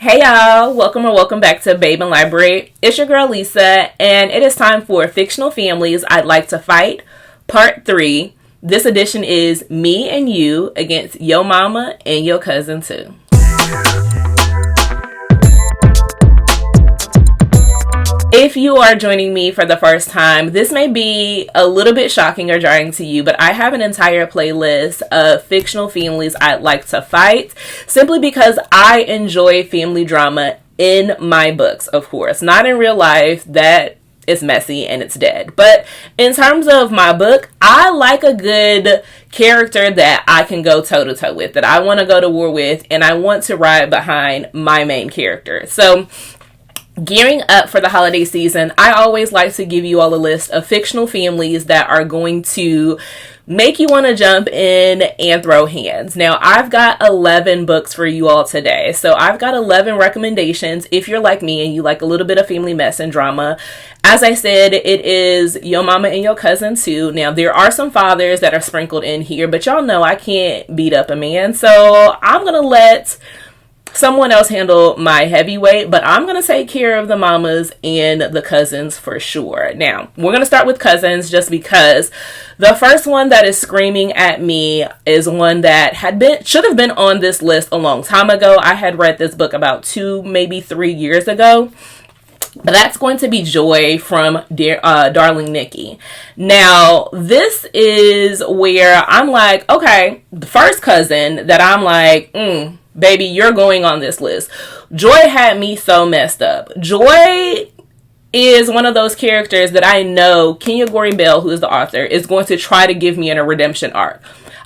Hey y'all, welcome or welcome back to Babeinlibrary. It's your girl Lisa, and it is time for Fictional Families I'd Like to Fight, Part 3. This edition is Me and You against Yo Mama and Your Cousin Too. If you are joining me for the first time, this may be a little bit shocking or jarring to you, but I have an entire playlist of fictional families I'd like to fight, simply because I enjoy family drama in my books, of course. Not in real life, that is messy and it's dead. But in terms of my book, I like a good character that I can go toe-to-toe with, that I want to go to war with, and I want to ride behind my main character. So gearing up for the holiday season, I always like to give you all a list of fictional families that are going to make you want to jump in and throw hands. Now, I've got 11 books for you all today. So I've got 11 recommendations if you're like me and you like a little bit of family mess and drama. As I said, it is Yo Mama and Your Cousin Too. Now, there are some fathers that are sprinkled in here, but y'all know I can't beat up a man. So I'm going to let someone else handle my heavyweight, but I'm going to take care of the mamas and the cousins for sure. Now, we're going to start with cousins just because the first one that is screaming at me is one that should have been on this list a long time ago. I had read this book about 2, maybe 3 years ago. But that's going to be Joy from Darling Nikki. Now, this is where I'm like, okay, the first cousin that I'm like, baby, you're going on this list. Joy had me so messed up. Joy is one of those characters that I know Kenya Goring Bell, who is the author, is going to try to give me in a redemption arc.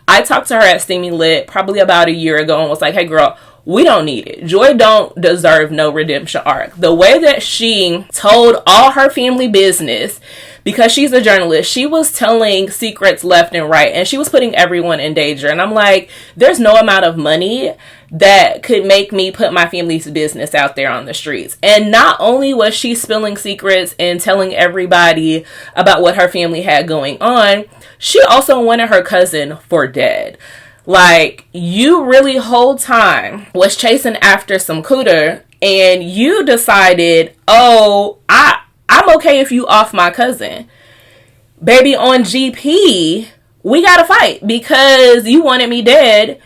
I talked to her at Steamy Lit probably about a year ago and was like, hey girl, we don't need it. Joy don't deserve no redemption arc. The way that she told all her family business, because she's a journalist, she was telling secrets left and right, and she was putting everyone in danger. And I'm like, there's no amount of money that could make me put my family's business out there on the streets. And not only was she spilling secrets and telling everybody about what her family had going on, she also wanted her cousin for dead. Like, you really whole time was chasing after some cooter, and you decided, oh, I'm okay if you off my cousin. Baby, on GP, we gotta fight because you wanted me dead,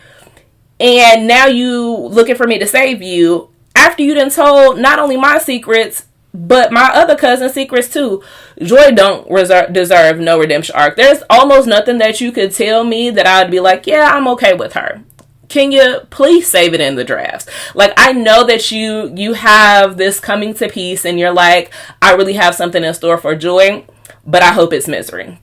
and now you looking for me to save you after you done told not only my secrets, but my other cousin's secrets too. Joy don't deserve no redemption arc. There's almost nothing that you could tell me that I would be like, yeah, I'm okay with her. Can you please save it in the drafts? Like, I know that you have this coming to peace and you're like, I really have something in store for Joy, but I hope it's misery.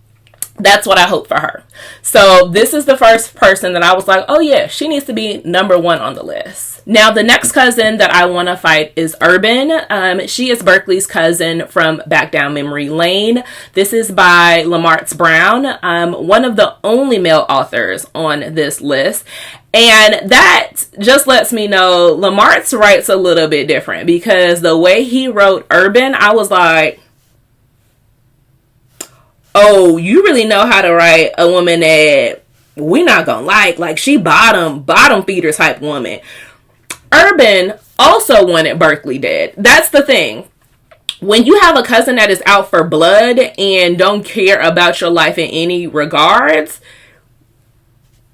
That's what I hope for her. So this is the first person that I was like, oh yeah, she needs to be number 1 on the list. Now, the next cousin that I want to fight is Urban. She is Berkeley's cousin from Back Down Memory Lane. This is by Lamartz Brown, one of the only male authors on this list. And that just lets me know Lamartz writes a little bit different, because the way he wrote Urban, I was like, oh, you really know how to write a woman that we're not gonna like she bottom feeder type woman. Urban also wanted Berkeley dead. That's the thing. When you have a cousin that is out for blood and don't care about your life in any regards,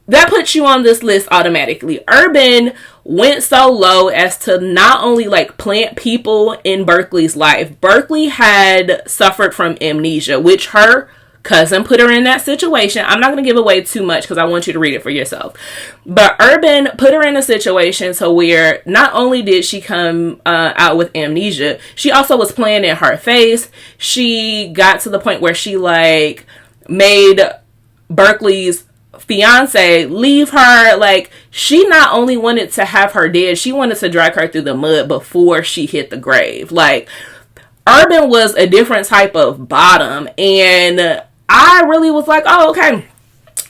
that puts you on this list automatically. Urban went so low as to not only like plant people in Berkeley's life. Berkeley had suffered from amnesia, which her cousin put her in that situation. I'm not going to give away too much because I want you to read it for yourself. But Urban put her in a situation to where not only did she come out with amnesia, she also was playing in her face. She got to the point where she like made Berkeley's fiance leave her. Like, she not only wanted to have her dead, she wanted to drag her through the mud before she hit the grave. Like, Urban was a different type of bottom, and I really was like, oh, okay,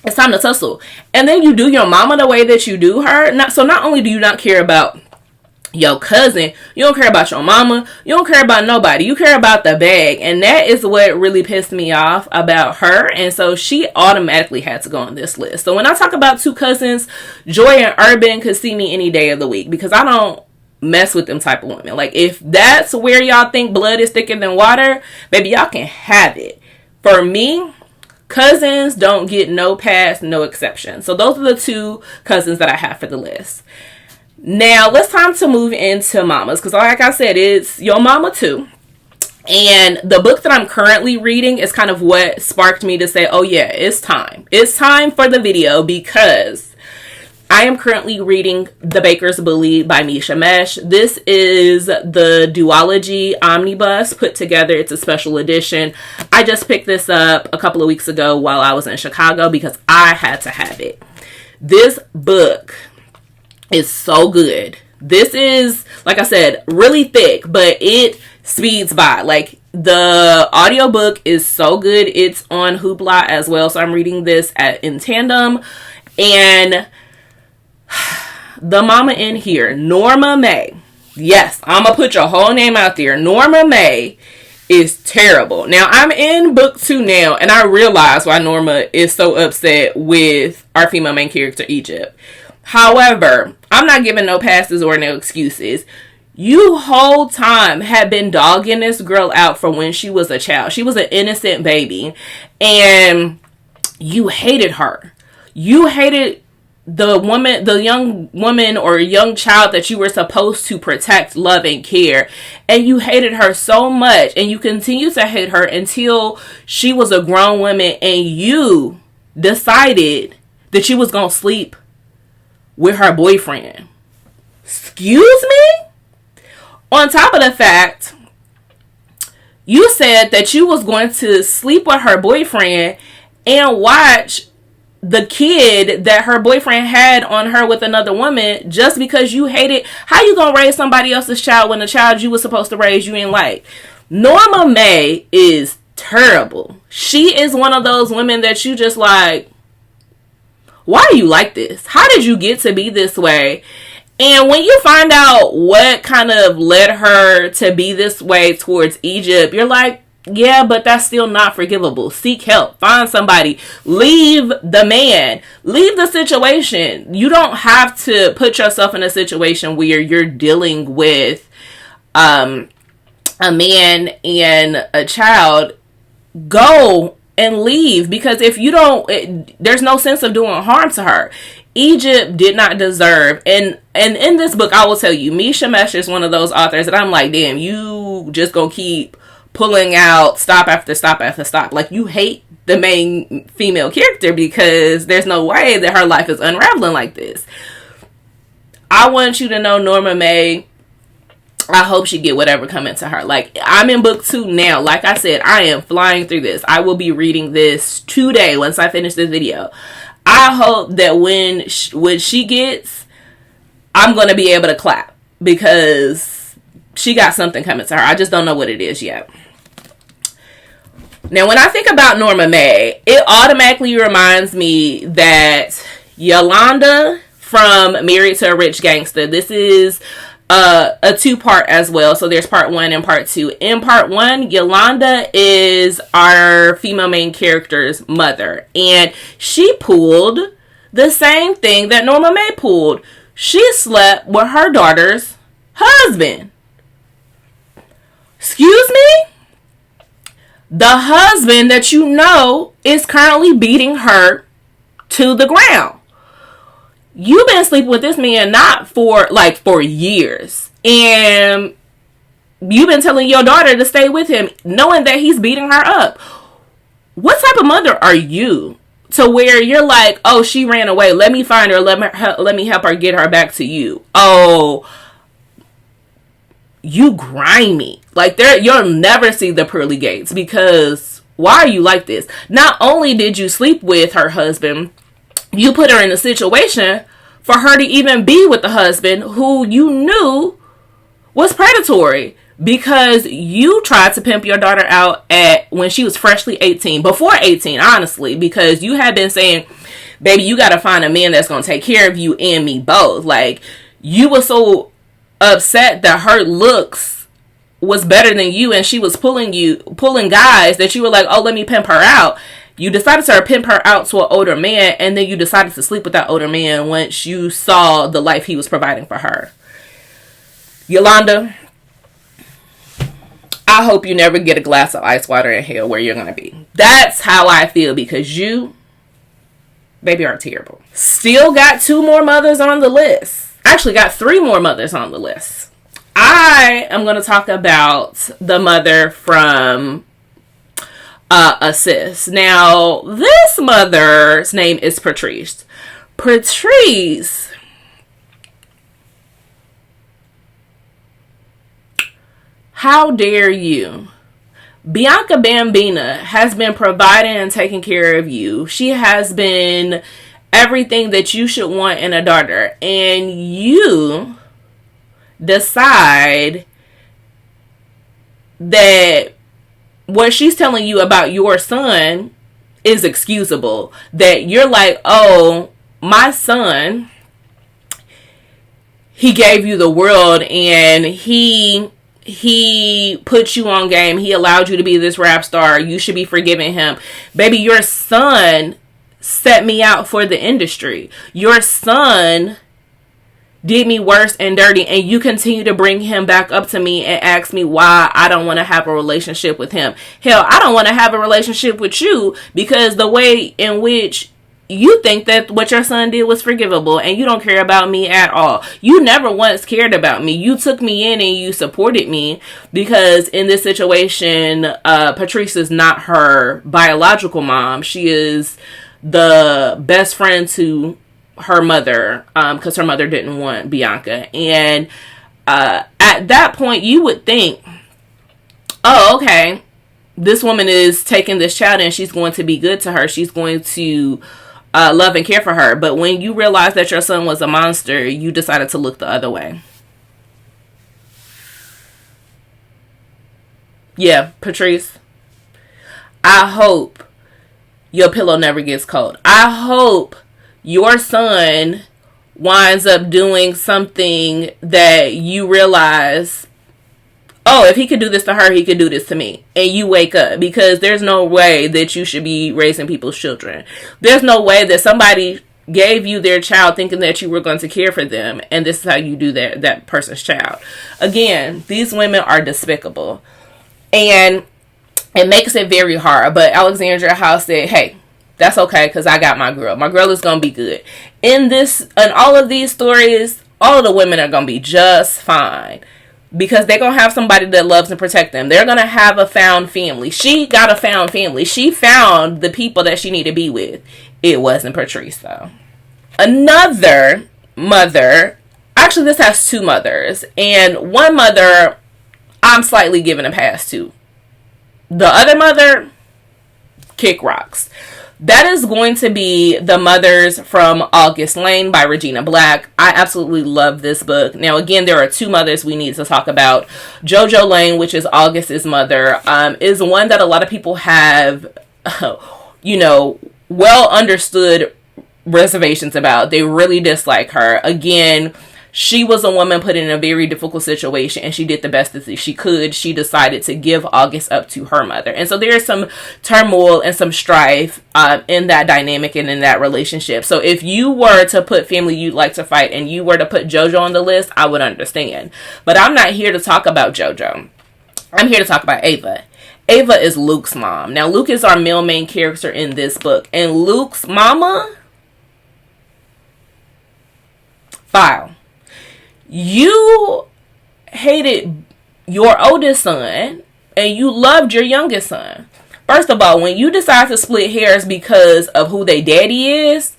it's time to tussle. And then you do your mama the way that you do her. Not only do you not care about your cousin, you don't care about your mama, you don't care about nobody, you care about the bag. And that is what really pissed me off about her. And so she automatically had to go on this list. So when I talk about 2 cousins, Joy and Urban could see me any day of the week, because I don't mess with them type of women. Like, if that's where y'all think blood is thicker than water, baby, y'all can have it. For me, cousins don't get no pass, no exception. So those are the 2 cousins that I have for the list. Now, it's time to move into mamas, because like I said, it's your mama too. And the book that I'm currently reading is kind of what sparked me to say, oh yeah, it's time. It's time for the video, because I am currently reading The Baker's Bully by Misha Mesh. This is the duology omnibus put together. It's a special edition. I just picked this up a couple of weeks ago while I was in Chicago because I had to have it. This book is so good. This is, like I said, really thick, but it speeds by. Like, the audiobook is so good. It's on Hoopla as well, so I'm reading this in tandem. And the mama in here, Norma May. Yes, I'm gonna put your whole name out there. Norma May is terrible. Now, I'm in book 2 now, and I realize why Norma is so upset with our female main character, Egypt. However, I'm not giving no passes or no excuses. You whole time had been dogging this girl out from when she was a child. She was an innocent baby, and you hated her. You hated the woman, the young woman or young child that you were supposed to protect, love, and care. And you hated her so much, and you continue to hate her until she was a grown woman and you decided that she was going to sleep with her boyfriend. Excuse me? On top of the fact, you said that you was going to sleep with her boyfriend and watch the kid that her boyfriend had on her with another woman just because you hated. How you gonna raise somebody else's child when the child you was supposed to raise you ain't like? Norma May is terrible. She is one of those women that you just like, why are you like this? How did you get to be this way? And when you find out what kind of led her to be this way towards Egypt, you're like, yeah, but that's still not forgivable. Seek help. Find somebody. Leave the man. Leave the situation. You don't have to put yourself in a situation where you're dealing with a man and a child. Go and leave, because if you don't, there's no sense of doing harm to her. Egypt did not deserve, and in this book, I will tell you, Misha Mesh is one of those authors that I'm like, damn, you just gonna keep pulling out stop after stop after stop. Like, you hate the main female character because there's no way that her life is unraveling like this. I want you to know, Norma May, I hope she get whatever coming to her. Like, I'm in book 2 now. Like I said, I am flying through this. I will be reading this today once I finish this video. I hope that when she gets, I'm going to be able to clap, because she got something coming to her. I just don't know what it is yet. Now, when I think about Norma May, it automatically reminds me that Yolanda from Married to a Rich Gangster. This is a 2-part as well. So there's part 1 and part 2. In part 1, Yolanda is our female main character's mother, and she pulled the same thing that Norma May pulled. She slept with her daughter's husband. Excuse me? The husband that you know is currently beating her to the ground. You've been sleeping with this man not for years, and you've been telling your daughter to stay with him knowing that he's beating her up. What type of mother are you to where you're like, oh, she ran away, let me find her, let me help her get her back to you? Oh, you grimy. Like, you'll never see the pearly gates, because why are you like this? Not only did you sleep with her husband, you put her in a situation for her to even be with the husband who you knew was predatory, because you tried to pimp your daughter out when she was freshly 18, before 18, honestly, because you had been saying, baby, you got to find a man that's going to take care of you and me both. Like, you were so upset that her looks was better than you, and she was pulling guys, that you were like, oh, let me pimp her out. You decided to pimp her out to an older man, and then you decided to sleep with that older man once you saw the life he was providing for her. Yolanda, I hope you never get a glass of ice water in hell where you're going to be. That's how I feel, because you, baby, are terrible. Still got 2 more mothers on the list. Actually got 3 more mothers on the list. I am going to talk about the mother from Assist. Now, this mother's name is Patrice. Patrice, how dare you? Bianca Bambina has been providing and taking care of you. She has been everything that you should want in a daughter. And you decide that what she's telling you about your son is excusable. That you're like, oh, my son, he gave you the world and he put you on game. He allowed you to be this rap star. You should be forgiving him. Baby, your son set me out for the industry. Your son did me worse and dirty, and you continue to bring him back up to me and ask me why I don't want to have a relationship with him. Hell, I don't want to have a relationship with you because the way in which you think that what your son did was forgivable, and you don't care about me at all. You never once cared about me. You took me in and you supported me because in this situation, Patrice is not her biological mom. She is the best friend to her mother, because her mother didn't want Bianca. And at that point, you would think, oh, okay, this woman is taking this child and she's going to be good to her. She's going to love and care for her. But when you realize that your son was a monster, you decided to look the other way. Yeah, Patrice, I hope your pillow never gets cold. I hope your son winds up doing something that you realize, oh, if he could do this to her, he could do this to me. And you wake up, because there's no way that you should be raising people's children. There's no way that somebody gave you their child thinking that you were going to care for them, and this is how you do that person's child. Again, these women are despicable. And it makes it very hard. But Alexandria House said, hey, that's okay, because I got my girl. My girl is going to be good. In all of these stories, all of the women are going to be just fine. Because they're going to have somebody that loves and protect them. They're going to have a found family. She got a found family. She found the people that she needed to be with. It wasn't Patrice, though. Another mother, actually this has 2 mothers. And one mother, I'm slightly giving a pass to. The other mother, kick rocks. That is going to be The Mothers from August Lane by Regina Black. I absolutely love this book. Now, again, there are 2 mothers we need to talk about. JoJo Lane, which is August's mother, is one that a lot of people have, well understood reservations about. They really dislike her. Again, she was a woman put in a very difficult situation, and she did the best that she could. She decided to give August up to her mother. And so there's some turmoil and some strife in that dynamic and in that relationship. So if you were to put Family You'd Like to Fight and you were to put JoJo on the list, I would understand. But I'm not here to talk about JoJo. I'm here to talk about Ava. Ava is Luke's mom. Now, Luke is our male main character in this book. And Luke's mama, file. You hated your oldest son and you loved your youngest son. First of all, when you decide to split hairs because of who they daddy is,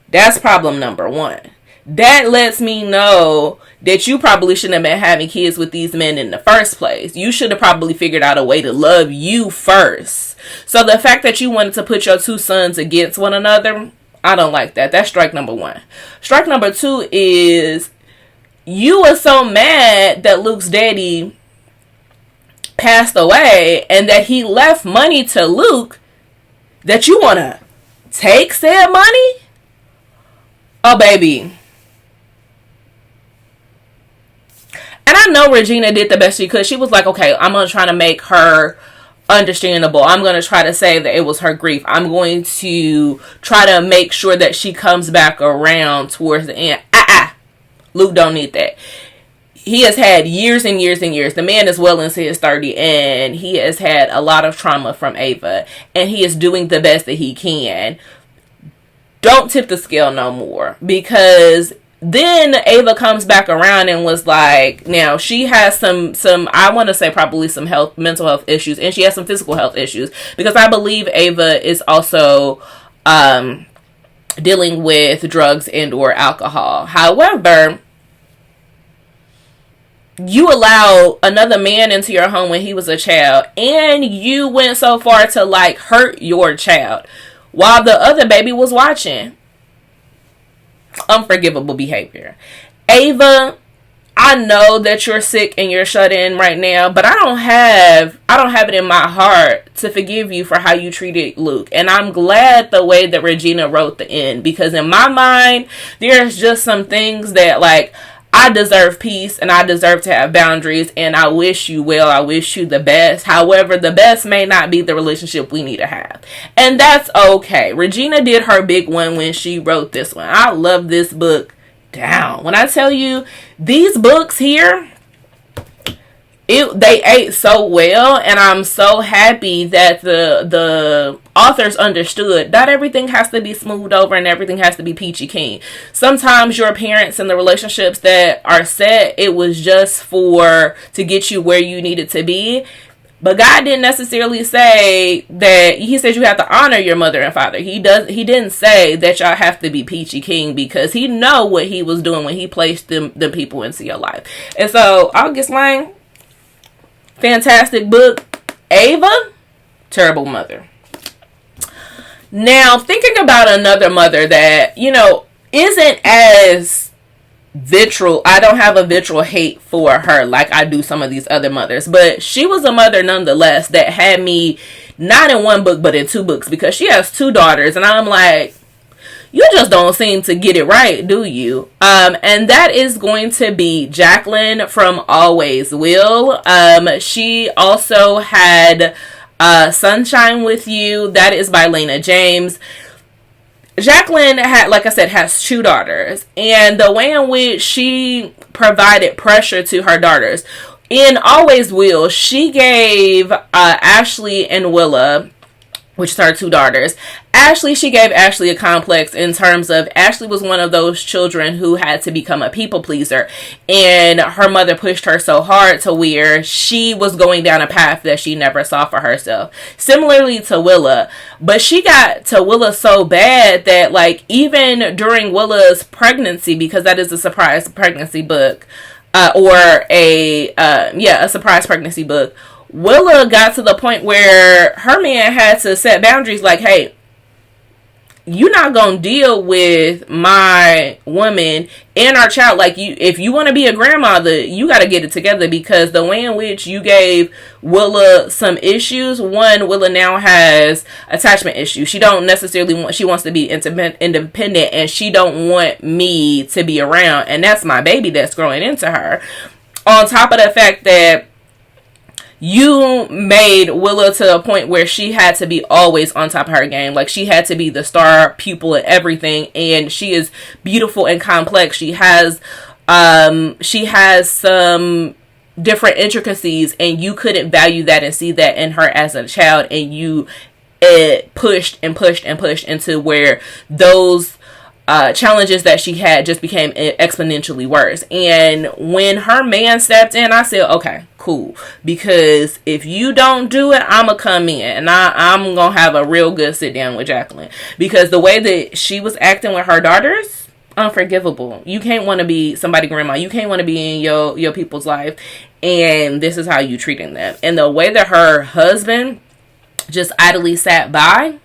that's problem number 1. That lets me know that you probably shouldn't have been having kids with these men in the first place. You should have probably figured out a way to love you first. So the fact that you wanted to put your 2 sons against one another, I don't like that. That's strike number 1. Strike number 2 is you were so mad that Luke's daddy passed away and that he left money to Luke that you want to take said money? Oh, baby. And I know Regina did the best she could. She was like, okay, I'm going to try to make her understandable. I'm going to try to say that it was her grief. I'm going to try to make sure that she comes back around towards the end. Luke don't need that. he has had years and years and years. The man is well into his 30, and he has had a lot of trauma from Ava, and he is doing the best that he can. Don't tip the scale no more, because then Ava comes back around and was like, now she has some I want to say probably some mental health issues, and she has some physical health issues, because I believe Ava is also dealing with drugs and or alcohol. However, you allowed another man into your home when he was a child, and you went so far to like hurt your child while the other baby was watching. Unforgivable behavior. Ava, I know that you're sick and you're shut in right now, but I don't have it in my heart to forgive you for how you treated Luke. And I'm glad the way that Regina wrote the end, because in my mind, there's just some things that like, I deserve peace and I deserve to have boundaries, and I wish you well. I wish you the best. However, the best may not be the relationship we need to have. And that's okay. Regina did her big one when she wrote this one. I love this book down. When I tell you, these books here, they ate so well, and I'm so happy that the authors understood not everything has to be smoothed over and everything has to be peachy keen. Sometimes your parents and the relationships that are set, it was just to get you where you needed to be. But God didn't necessarily say that. He said you have to honor your mother and father. He didn't say that y'all have to be peachy keen, because he know what he was doing when he placed the people into your life. And so August Lang, fantastic book. Ava, terrible mother. Now, thinking about another mother that, isn't as vitriol. I don't have a vitriol hate for her like I do some of these other mothers. But she was a mother nonetheless that had me not in one book, but in two books, because she has two daughters. And I'm like, you just don't seem to get it right, do you? And that is going to be Jacqueline from Always Will. She also had Sunshine with You. That is by Lena James. Jacqueline like I said, has two daughters, and the way in which she provided pressure to her daughters in Always Will, she gave Ashley and Willa, which is her two daughters. She gave Ashley a complex in terms of Ashley was one of those children who had to become a people pleaser, and her mother pushed her so hard to where she was going down a path that she never saw for herself. Similarly to Willa, but she got to Willa so bad that like even during Willa's pregnancy, because that is a surprise pregnancy book, a surprise pregnancy book, Willa got to the point where her man had to set boundaries like, hey, you're not gonna deal with my woman and our child. Like, if you want to be a grandmother, you got to get it together, because the way in which you gave Willa some issues, one, Willa now has attachment issues. She don't necessarily she wants to be independent, and she don't want me to be around, and that's my baby that's growing into her. On top of the fact that you made Willa to a point where she had to be always on top of her game. Like, she had to be the star pupil and everything. And she is beautiful and complex. She has some different intricacies, and you couldn't value that and see that in her as a child. And you pushed into where those challenges that she had just became exponentially worse. And when her man stepped in, I said, okay, cool, because if you don't do it, I'm gonna come in and I'm gonna have a real good sit down with Jacqueline, because the way that she was acting with her daughters, unforgivable. You can't want to be somebody's grandma. You can't want to be in your people's life, and this is how you treating them. And the way that her husband just idly sat by,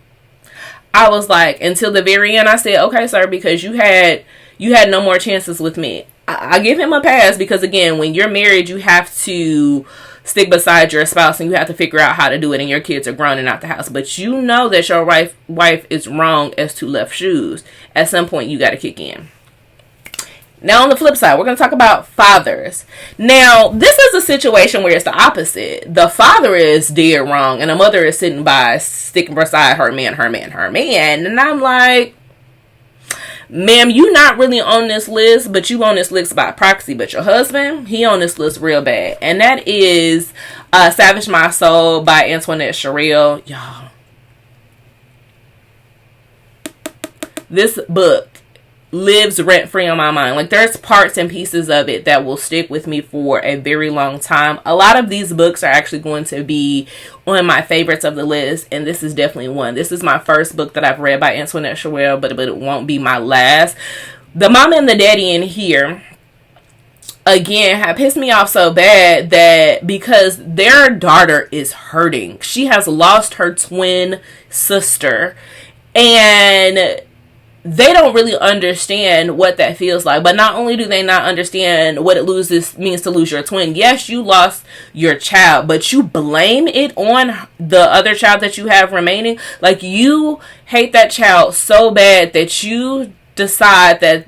I was like, until the very end, I said, okay, sir, because you had no more chances with me. I give him a pass, because again, when you're married, you have to stick beside your spouse, and you have to figure out how to do it, and your kids are grown and out the house. But you know that your wife is wrong as to left shoes. At some point, you got to kick in. Now, on the flip side, we're going to talk about fathers. Now, this is a situation where it's the opposite. The father is dead wrong, and the mother is sitting beside her man. And I'm like, ma'am, you not really on this list, but you on this list by proxy. But your husband, he on this list real bad. And that is Salvage My Soul by Antoinette Sherrill. Y'all, this book lives rent-free on my mind. Like, there's parts and pieces of it that will stick with me for a very long time. A lot of these books are actually going to be on my favorites of the list, and this is definitely one. This is my first book that I've read by Antoinette Sherrill, but it won't be my last. The mama and the daddy in here, again, have pissed me off so bad that because their daughter is hurting. She has lost her twin sister, and they don't really understand what that feels like. But not only do they not understand what it means to lose your twin. Yes, you lost your child, but you blame it on the other child that you have remaining. Like, you hate that child so bad that you decide that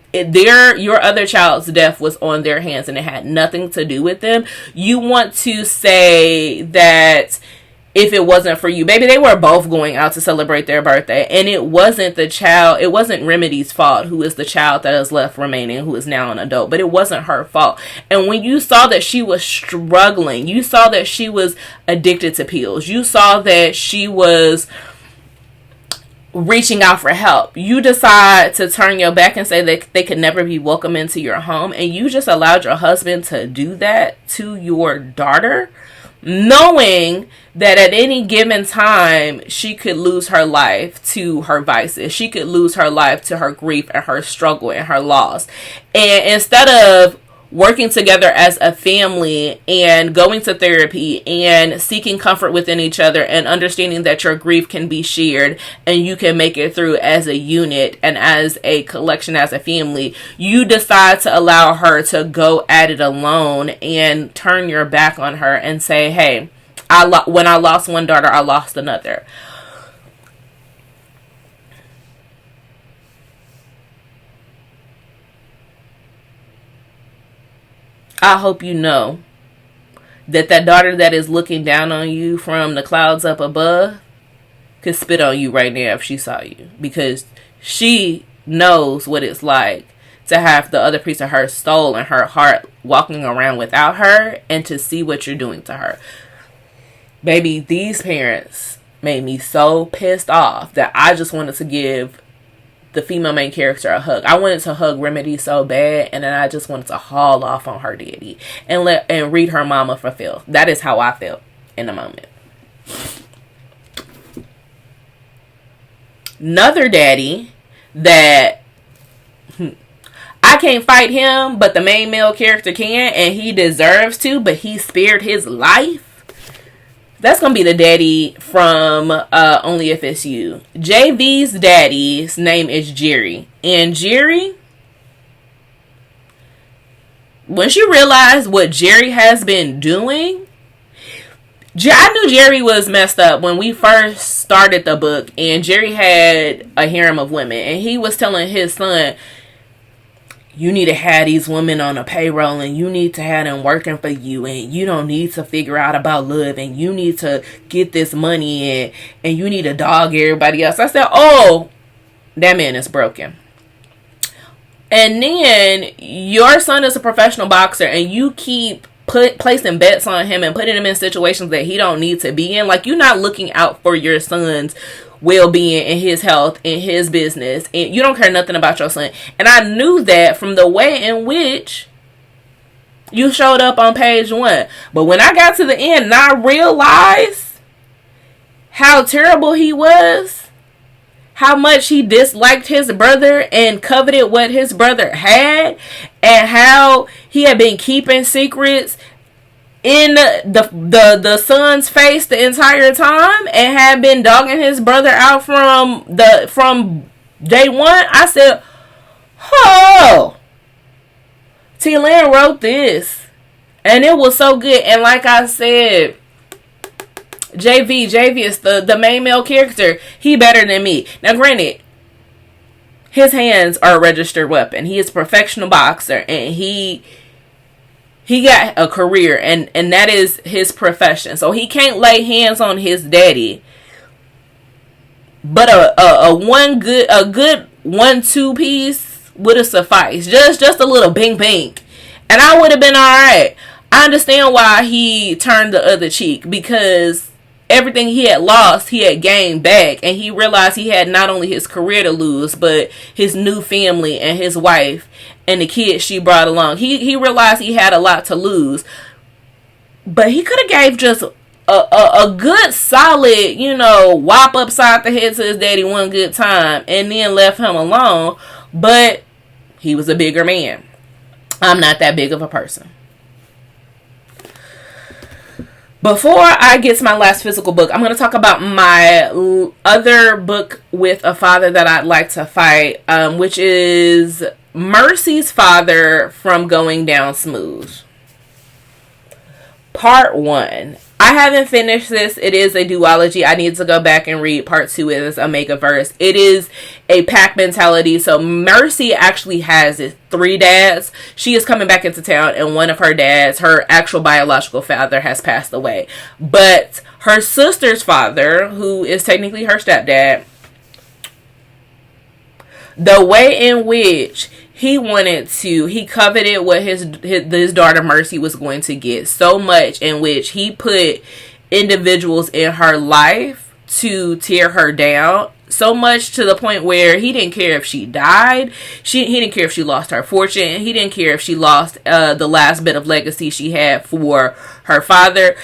your other child's death was on their hands and it had nothing to do with them. You want to say that if it wasn't for you, baby, they were both going out to celebrate their birthday, and it wasn't Remedy's fault, who is the child that is left remaining, who is now an adult, but it wasn't her fault. And when you saw that she was struggling, you saw that she was addicted to pills, you saw that she was reaching out for help, you decide to turn your back and say that they could never be welcome into your home, and you just allowed your husband to do that to your daughter, knowing that at any given time she could lose her life to her vices, she could lose her life to her grief and her struggle and her loss. And instead of working together as a family and going to therapy and seeking comfort within each other and understanding that your grief can be shared and you can make it through as a unit and as a collection, as a family, you decide to allow her to go at it alone and turn your back on her and say, hey, when I lost one daughter, I lost another. I hope you know that daughter that is looking down on you from the clouds up above could spit on you right now if she saw you, because she knows what it's like to have the other piece of her soul and her heart walking around without her, and to see what you're doing to her. Baby, these parents made me so pissed off that I just wanted to give the female main character a hug. I wanted to hug Remedy so bad, and then I just wanted to haul off on her daddy and read her mama for filth. That is how I felt in the moment. Another daddy that I can't fight him, but the main male character can, and he deserves to, but he spared his life. That's going to be the daddy from Only If It's You. JV's daddy's name is Jerry. And Jerry, once you realize what Jerry has been doing, I knew Jerry was messed up when we first started the book. And Jerry had a harem of women. And he was telling his son, you need to have these women on a payroll, and you need to have them working for you, and you don't need to figure out about love, and you need to get this money in, and you need to dog everybody else. I said, oh, that man is broken. And then your son is a professional boxer, and you keep placing bets on him and putting him in situations that he don't need to be in. Like, you're not looking out for your son's well-being and his health and his business, and you don't care nothing about your son. And I knew that from the way in which you showed up on page 1. But when I got to the end and I realized how terrible he was, how much he disliked his brother and coveted what his brother had, and how he had been keeping secrets in the son's face the entire time and had been dogging his brother out from day one, I said, oh, T-Lan wrote this, and it was so good. And like I said, JV is the main male character. He better than me. Now granted, his hands are a registered weapon. He is a professional boxer, and he got a career, and that is his profession. So he can't lay hands on his daddy. But a good 1-2 piece would have sufficed. Just a little bing bing. And I would have been alright. I understand why he turned the other cheek, because everything he had lost, he had gained back. And he realized he had not only his career to lose, but his new family and his wife and the kids she brought along. He realized he had a lot to lose. But he could have gave just a good solid, whop upside the head to his daddy one good time and then left him alone. But he was a bigger man. I'm not that big of a person. Before I get to my last physical book, I'm going to talk about my other book with a father that I'd like to fight, which is Mercy's father from Going Down Smooth. Part 1. I haven't finished this. It is a duology. I need to go back and read part 2 as a mega-verse. It is a pack mentality. So Mercy actually has 3 dads. She is coming back into town, and one of her dads, her actual biological father, has passed away. But her sister's father, who is technically her stepdad, the way in which he coveted what his daughter Mercy was going to get so much, in which he put individuals in her life to tear her down so much, to the point where he didn't care if she died. He didn't care if she lost her fortune. He didn't care if she lost the last bit of legacy she had for her father.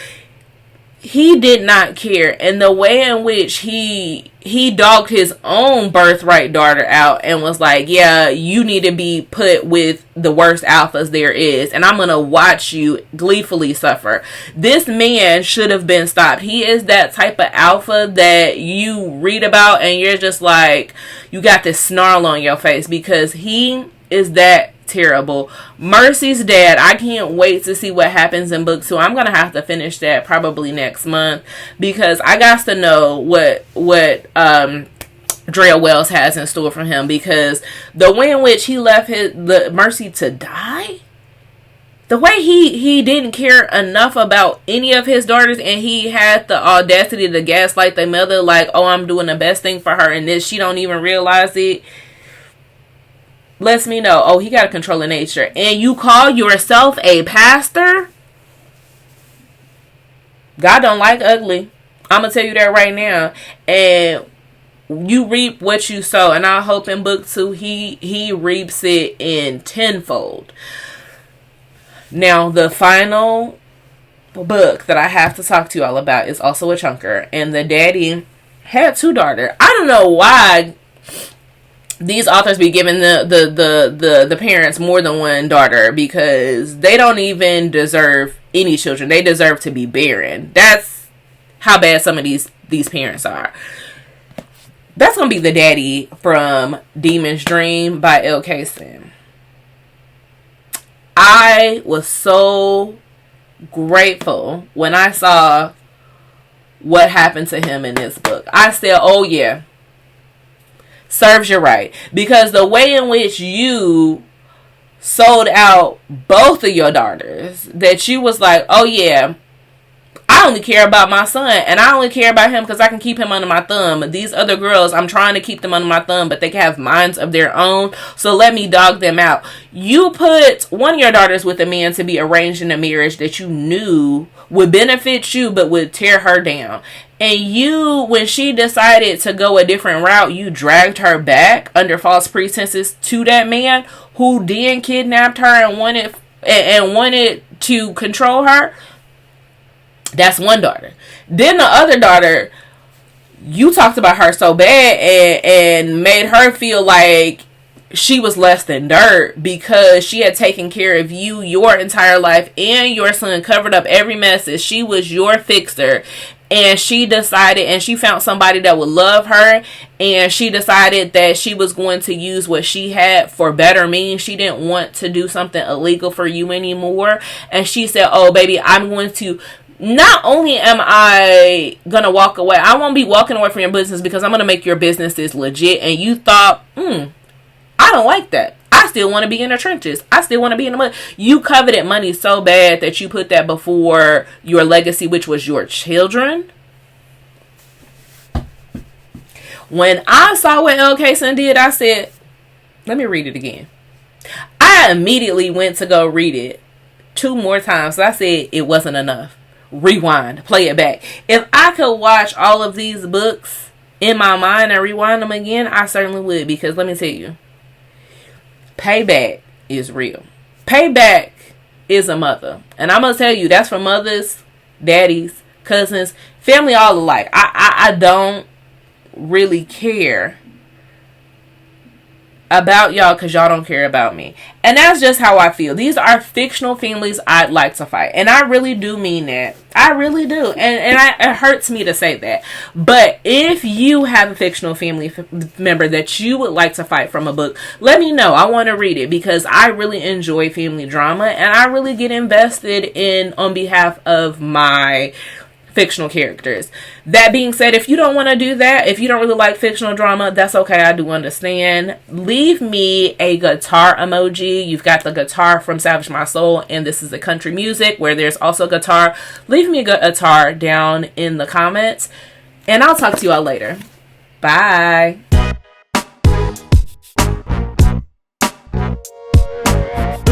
He did not care. And the way in which he dogged his own birthright daughter out and was like, yeah, you need to be put with the worst alphas there is, and I'm gonna watch you gleefully suffer. This man should have been stopped. He is that type of alpha that you read about and you're just like, you got this snarl on your face, because he is that terrible. Mercy's dad, I can't wait to see what happens in book 2. I'm gonna have to finish that probably next month, because I got to know what Drea Wells has in store for him, because the way in which he left the Mercy to die, the way he didn't care enough about any of his daughters, and he had the audacity to gaslight their mother like, oh, I'm doing the best thing for her, and this, she don't even realize it, lets me know, oh, he got a controlling nature. And you call yourself a pastor? God don't like ugly. I'm gonna tell you that right now. And you reap what you sow, and I hope in book 2 he reaps it in tenfold. Now, the final book that I have to talk to you all about is also a chunker, and the daddy had 2 daughters. I don't know why these authors be giving the parents more than one daughter, because they don't even deserve any children. They deserve to be barren. That's how bad some of these parents are. That's going to be the daddy from Demon's Dream by L. Kaysen. I was so grateful when I saw what happened to him in this book. I said, oh yeah, serves you right. Because the way in which you sold out both of your daughters, that you was like, oh yeah, I only care about my son, and I only care about him because I can keep him under my thumb. These other girls, I'm trying to keep them under my thumb, but they can have minds of their own, so let me dog them out. You put one of your daughters with a man to be arranged in a marriage that you knew would benefit you but would tear her down. And you, when she decided to go a different route, you dragged her back under false pretenses to that man who then kidnapped her and wanted to control her. That's one daughter. Then the other daughter, you talked about her so bad and made her feel like she was less than dirt because she had taken care of you your entire life, and your son covered up every mess. She was your fixer. And she decided, and she found somebody that would love her, and she decided that she was going to use what she had for better means. She didn't want to do something illegal for you anymore. And she said, oh baby, I'm going to, not only am I gonna walk away, I won't be walking away from your business because I'm gonna make your businesses legit. And you thought, I don't like that. I still want to be in the trenches. I still want to be in the mud. You coveted money so bad that you put that before your legacy, which was your children. When I saw what L. Kaysen did, I said, Let me read it again. I immediately went to go read it 2 more times. So I said it wasn't enough. Rewind, play it back. If I could watch all of these books in my mind and rewind them again, I certainly would. Because let me tell you, payback is real. Payback is a mother. And I'm going to tell you, that's for mothers, daddies, cousins, family, all alike. I don't really care about y'all because y'all don't care about me. And that's just how I feel. These are fictional families I'd like to fight. And I really do mean that. I really do. And it hurts me to say that. But if you have a fictional family member that you would like to fight from a book, let me know. I want to read it because I really enjoy family drama. And I really get invested in on behalf of my fictional characters. That being said, if you don't want to do that, if you don't really like fictional drama, that's okay. I do understand. Leave me a guitar emoji. You've got the guitar from Salvage My Soul, and this is the country music where there's also guitar. Leave me a guitar down in the comments, and I'll talk to you all later. Bye.